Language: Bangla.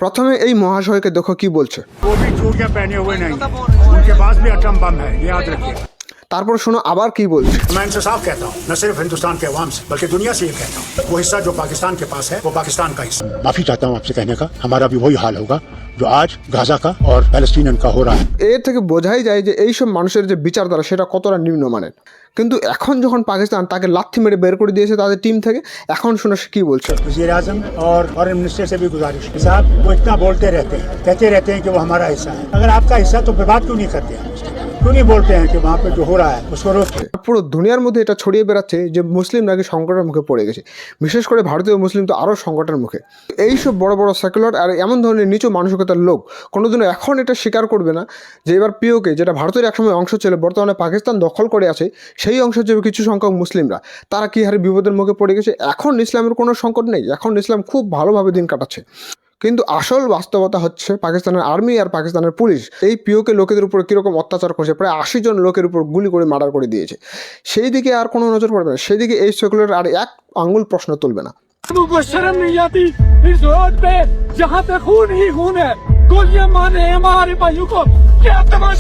প্রথমে এই মহাশয়কে দেখো কি বলছে, वो भी चूड़ियां पहने हुए नहीं, उनके पास भी एटम बम है, याद रखिए। তারপর শোনো আবার কি বলছে। मैं इनसे साफ कहता हूँ, न सिर्फ हिंदुस्तान के अवाम से बल्कि दुनिया से ये कहता हूँ, वो हिस्सा जो पाकिस्तान के पास है वो पाकिस्तान का हिस्सा। माफी चाहता हूँ आपसे कहने का, हमारा भी वही हाल होगा जो आज गाजा का और पैलेस्टीनियन का हो रहा है। এর থেকে বোঝাই যায় যে এইসব মানুষের যে বিচারধারা সেটা কতটা নিম্নমানের। কিন্তু এখন যখন পাকিস্তান তাকে লাথি মেরে বের করে দিয়েছে তাদের টিম থেকে, এখন শোনো সে কি বলছে। वज़ीर आज़म और फॉरेन मिनिस्टर से भी गुजारिश है, साहब वो इतना बोलते रहते हैं, कहते रहते हैं कि वो हमारा हिस्सा है। अगर आपका हिस्सा तो बात क्यों नहीं करते हैं, क्यों नहीं बोलते हैं कि वहाँ पे जो हो रहा है उसको रोकिए। পুরো দুনিয়ার মধ্যে এটা ছড়িয়ে বেড়াচ্ছে যে মুসলিম নাকি সংকটের মুখে পড়ে গেছে, বিশেষ করে ভারতীয় মুসলিম তো আরও সংকটের মুখে। এইসব বড় বড় সেকুলার আর এমন ধরনের নিচু মানসিকতার লোক কোনোদিনও এখন এটা স্বীকার করবে না যে এবার পিওকে, যেটা ভারতের একসময় অংশ ছিল, বর্তমানে পাকিস্তান দখল করে আছে, সেই অংশের যে কিছু সংখ্যক মুসলিমরা তারা কী হারে বিপদের মুখে পড়ে গেছে। এখন ইসলামের কোনো সংকট নেই, এখন ইসলাম খুব ভালোভাবে দিন কাটাচ্ছে। কিন্তু আসল বাস্তবতা হচ্ছে পাকিস্তানের আর্মি আর পাকিস্তানের পুলিশ এই পিওকে লোকেদের উপর কীরকম অত্যাচার করছে, প্রায় 80 জন লোকের উপর গুলি করে মার্ডার করে দিয়েছে। সেই দিকে আর কোনো নজর পড়বে না, সেই দিকে এই সেকুলার আর এক আঙ্গুল প্রশ্ন তুলবে না। शर्म नहीं आती इस रोड पे जहाँ पे खून ही खून है, गोलियां मारे हमारे भाइयों को, क्या तमाशा।